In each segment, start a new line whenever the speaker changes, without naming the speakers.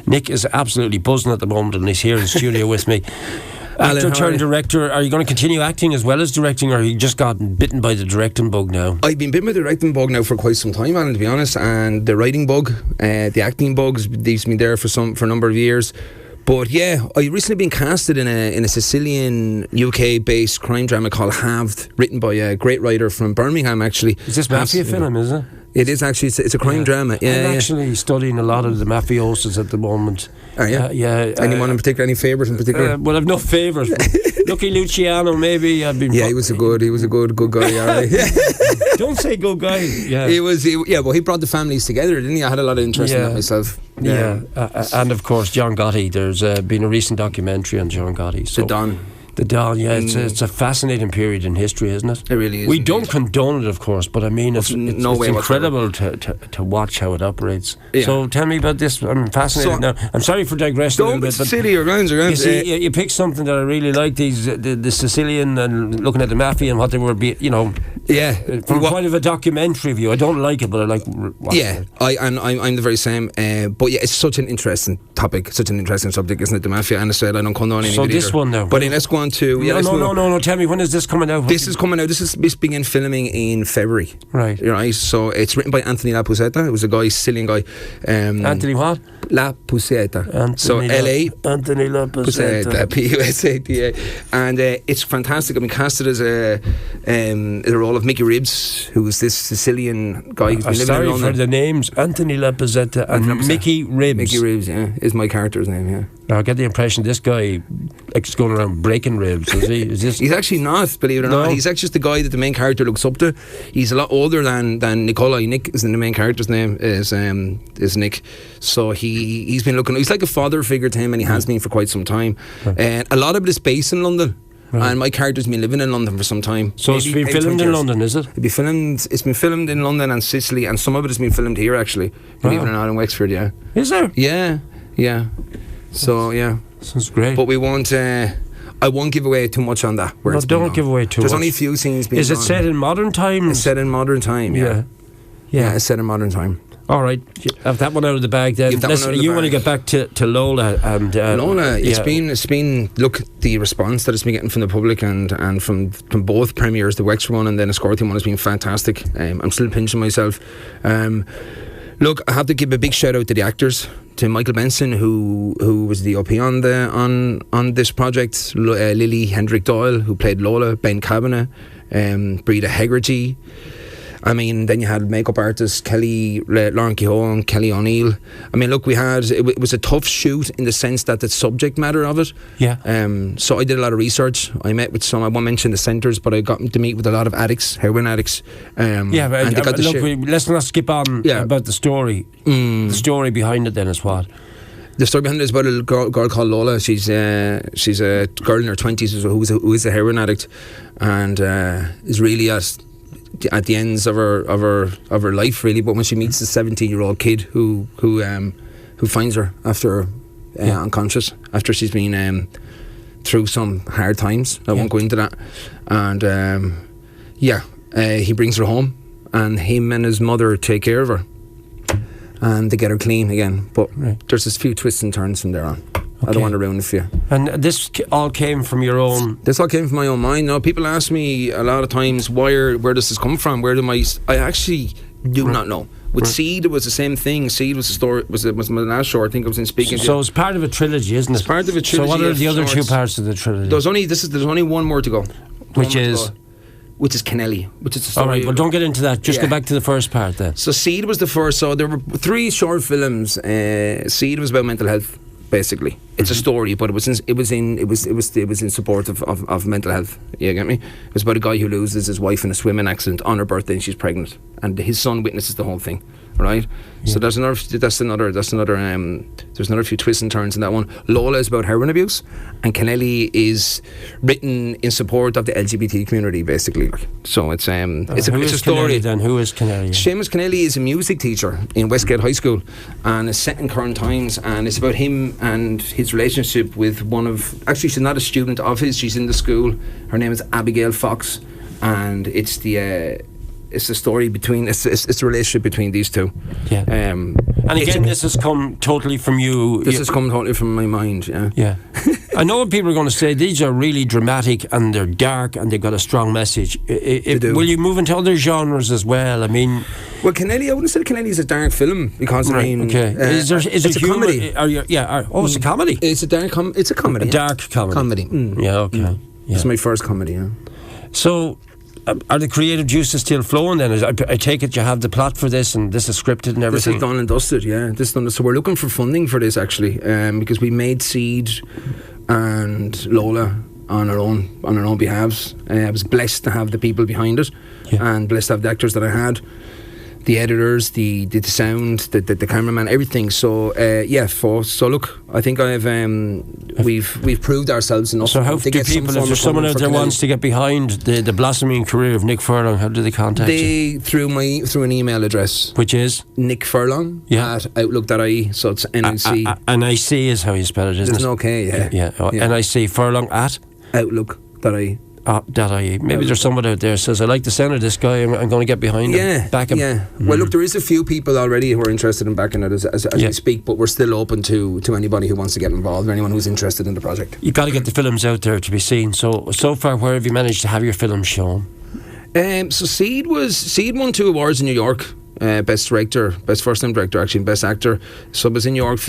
Nic is absolutely buzzing at the moment, and he's here in the studio with me. Actor turned director. Are you going to continue acting as well as directing, or have you just gotten bitten by the directing bug now?
I've been bitten by the directing bug now for quite some time, Alan, to be honest, and the writing bug, the acting bugs, they've been there for a number of years. But yeah, I recently been casted in a Sicilian UK-based crime drama called Halved, written by a great writer from Birmingham, actually.
Is this mafia film, is it?
It is actually. It's a crime drama. Yeah,
I'm actually studying a lot of the mafiosos at the moment.
Are you? Anyone in particular? Any favourites in particular?
Well, I've no favourites. Lucky Luciano, maybe. I've been.
Yeah, he was a good guy. Right?
Don't say good guy. Yeah,
well, he brought the families together, didn't he? I had a lot of interest in that myself.
Yeah, and of course John Gotti. There's been a recent documentary on John Gotti. So. The Don, yeah, it's a fascinating period in history, isn't it?
It really is.
We don't condone it, of course, but I mean, it's incredible to watch how it operates. Yeah. So tell me about this. I'm fascinated now. I'm sorry for digressing a little bit, but
silly around.
You see, you picked something that I really like. The Sicilian and looking at the mafia and what they were,
yeah,
from quite of a documentary view. I don't like it, but I like watching it.
I'm the very same. But yeah, it's such an interesting topic, such an interesting subject, isn't it? The mafia, and I said I don't condone any.
So this one now.
But let's go on to
no. Tell me, when is this coming out?
This is coming out. This began filming in February.
Right.
So it's written by Anthony La Puseta. It was a guy, Sicilian guy.
Anthony what?
La Puseta. So L.A.
Anthony La Puseta.
P-U-S-A-T-A. And it's fantastic. I've been casted as the role of Mickey Ribbs, who was this Sicilian guy who's been living in London.
Sorry for the names. Anthony La Puseta and Mickey Ribbs.
Mickey Ribbs, yeah, is my character's name, yeah.
Now, I get the impression this guy likes going around breaking ribs. Is this?
He's actually not, believe it or not. He's actually just the guy that the main character looks up to. He's a lot older than Nikolai. Nic is the main character's name is Nic. So he's been looking. He's like a father figure to him, and he has been for quite some time. And a lot of it is based in London. Right. And my character's been living in London for some time.
So it's been filmed in London, is it?
It's been filmed in London and Sicily, and some of it has been filmed here actually. Believe it or not, in Wexford, yeah.
Is there?
Yeah. So yeah,
sounds great.
But we won't. I won't give away too much on that.
Don't give away too much.
There's only a few scenes being.
Is it set in modern times?
It's set in modern time. Yeah. It's set in modern time.
All right, have that one out of the bag then. You want to get back to Lola and
Lola. It's been look, the response that it's been getting from the public and from both premieres, the Wexford one and then the Scorpion one, has been fantastic. I'm still pinching myself. Look, I have to give a big shout out to the actors, to Michael Benson, who was the OP on this project, Lily Hendrick Doyle, who played Lola, Ben Kavanagh, Breda Hegarty. I mean, then you had makeup artists Lauren Kehoe and Kelly O'Neill. I mean, look, it was a tough shoot in the sense that the subject matter of it.
Yeah.
So I did a lot of research. I met with some, I won't mention the centres, but I got to meet with a lot of addicts, heroin addicts.
Let's not skip on about the story. The story behind it then is what?
The story behind it is about a girl called Lola. She's a girl in her 20s who is a heroin addict, and is really at the ends of her life, really. But when she meets the 17-year-old kid who finds her after unconscious, after she's been through some hard times, I won't go into that. And he brings her home, and him and his mother take care of her, and they get her clean again. But there's a few twists and turns from there on. Okay. I don't want to ruin it for you.
And this all came from your own...
This all came from my own mind. Now, people ask me a lot of times, where does this come from? I actually do not know. With Seed, it was the same thing. Seed was the story. Was my last short. I think I was in Speaking.
So it's part of a trilogy, isn't it?
It's part of a trilogy.
So what are the other two parts of the trilogy?
There's only one more to go.
Which is
Kennelly, which is the story.
All right, well, don't get into that. Just go back to the first part then.
So Seed was the first. So there were 3 short films. Seed was about mental health. Basically, it's a story, but it was in support of mental health. You get me? It was about a guy who loses his wife in a swimming accident on her birthday, and she's pregnant, and his son witnesses the whole thing. Right? Yeah. So there's another few twists and turns in that one. Lola is about heroin abuse, and Kennelly is written in support of the LGBT community, basically. So it's a story.
Then who is Kennelly?
Seamus Kennelly is a music teacher in Westgate High School, and it's set in current times, and it's about him and his relationship with she's not a student of his, she's in the school. Her name is Abigail Fox, and it's it's a story between it's a relationship between these two.
Yeah. And again, this has come totally from you.
This has come totally from my mind. Yeah.
Yeah. I know what people are going to say. These are really dramatic and they're dark and they've got a strong message. Will you move into other genres as well? I mean,
well, Kennelly, I wouldn't say Kennelly is a dark film because I mean,
okay. Is it
a comedy?
It's a comedy.
It's a dark it's a comedy.
A dark comedy. Yeah. Okay. Yeah.
It's my first comedy. Yeah.
So, are the creative juices still flowing then? I take it you have the plot for this and this is scripted and everything?
This is done and dusted, yeah. This is done. So we're looking for funding for this actually, because we made Seed and Lola on our own behalves. I was blessed to have the people behind it, and blessed to have the actors that I had, the editors, the sound, the cameraman, everything. So so look, I think we've proved ourselves enough.
So how do people, if there's someone out there wants to get behind the blossoming career of Nic Furlong, how do they contact you?
Through an email address,
which is
Nic Furlong at outlook.ie. So it's NIC.
NIC is how you spell it, isn't
it? There's no K.
NIC Furlong at
outlook.ie.
Maybe there's someone out there says I like the sound of this guy, I'm going to get behind him, back him.
Well, look, there is a few people already who are interested in backing it as we speak, but we're still open to anybody who wants to get involved or anyone who's interested in the project. You've
got to get the films out there to be seen. So far, where have you managed to have your films shown?
So Seed won 2 awards in New York. Best director, best first time director, actually, and best actor. So it was in New York.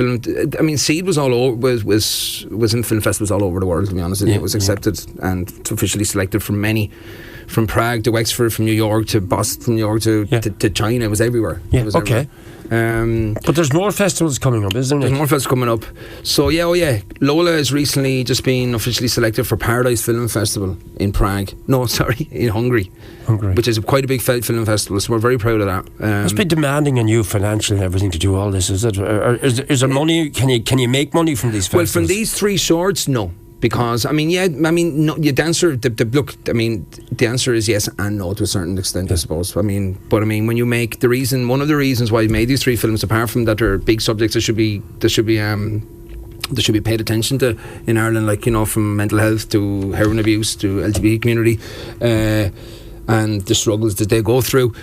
I mean, Seed was all over. Was in film festivals all over the world. To be honest, it was accepted and officially selected from Prague to Wexford, from New York to Boston, from New York to China. It was everywhere.
Yeah.
It was
okay.
Everywhere.
But there's more festivals coming up, isn't there?
There's more festivals coming up. So Lola has recently just been officially selected for Paradise Film Festival in Prague. No, sorry, in Hungary, which is quite a big film festival. So we're very proud of that.
Must be demanding on you financially and everything to do all this, is it? Or is there money? Can you make money from these festivals?
Well, from these 3 shorts, no. Because no, the answer. The answer is yes and no to a certain extent, I suppose. When you make one of the reasons why we made these 3 films, apart from that, are big subjects that should be paid attention to in Ireland, like from mental health to heroin abuse to LGBT community, and the struggles that they go through.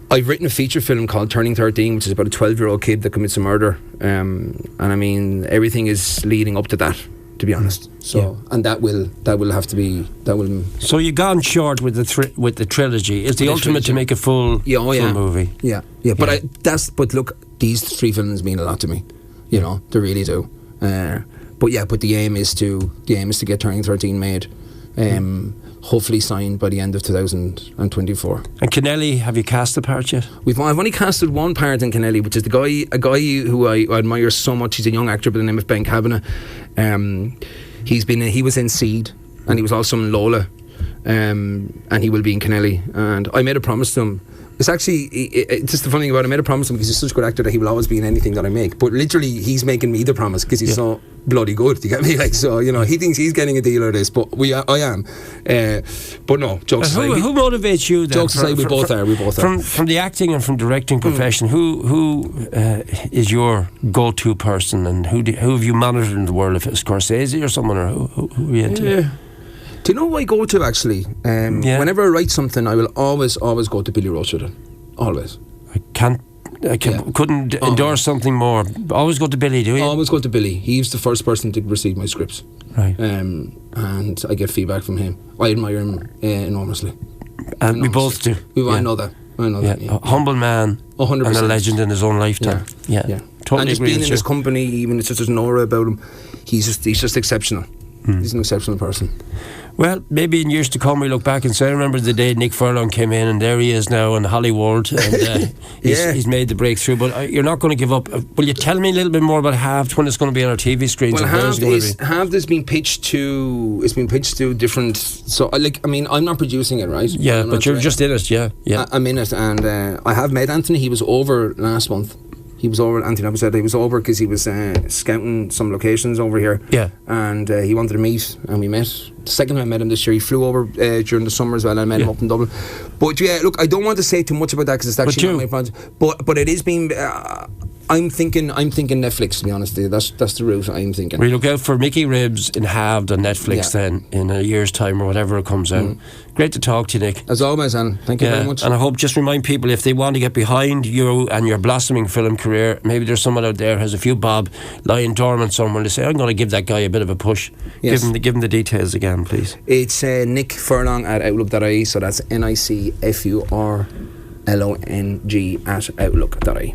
I've written a feature film called Turning 13, which is about a 12-year-old kid that commits a murder, and everything is leading up to that, to be honest. So and that will have to be So you've gone short with the trilogy. It's the ultimate to make a full movie. Yeah. But look, these 3 films mean a lot to me. They really do. But the aim is to get Turning 13 made. Hopefully signed by the end of 2024. And Kennelly, have you cast the part yet? I've only casted one part in Kennelly, which is a guy who I admire so much. He's a young actor by the name of Ben Kavanagh. He was in Seed, and he was also in Lola, and he will be in Kennelly. And I made a promise to him. It's actually it's just the funny thing about it. I made a promise to him because he's such a good actor that he will always be in anything that I make. But literally, he's making me the promise because he's so bloody good. You get me? He thinks he's getting a deal out of this, but I am. But no, jokes aside. Who motivates you then? Jokes aside, we both are. From the acting and from directing profession, who is your go-to person, and who have you monitored in the world? If it's Scorsese or someone, or who are you into? Do you know who I go to actually? Whenever I write something, I will always go to Billy Roach with it. Always. Couldn't endorse something more. Always go to Billy, do you? Always go to Billy. He's the first person to receive my scripts. Right. And I get feedback from him. I admire him enormously. And we both do. I know that. A humble man, 100%. And a legend in his own lifetime. Yeah. Totally. And just being in his company, even it's just an aura about him. He's just exceptional. He's an exceptional person. Well, maybe in years to come we look back and say, I remember the day Nic Furlong came in, and there he is now in Hollywood, and he's made the breakthrough. But you're not going to give up. Will you tell me a little bit more about Halved, when it's going to be on our TV screens? Well, Halved has been pitched to. It's been pitched to different. So, I'm not producing it, right? Yeah, but you're just in it. Yeah. I'm in it, and I have met Anthony. He was over last month. He was over, Anthony Abbott, he was over because he was scouting some locations over here. Yeah. And he wanted to meet, and we met. The second time I met him this year, he flew over during the summer as well, and I met him up in Dublin. But look, I don't want to say too much about that because it's actually not my project. But it is being... I'm thinking Netflix, to be honest with you. That's the route I'm thinking.
We look out for Mickey Ribs in Halved on Netflix then in a year's time or whatever it comes out. Great to talk to you, Nick.
As always, Alan. Thank you very much.
And I hope, just remind people, if they want to get behind you and your blossoming film career, maybe there's someone out there who has a few bob lying dormant somewhere to say, I'm going to give that guy a bit of a push.
Yes.
Give him the details again, please.
It's Nic Furlong at outlook.ie, so that's NICFURLONG at outlook.ie.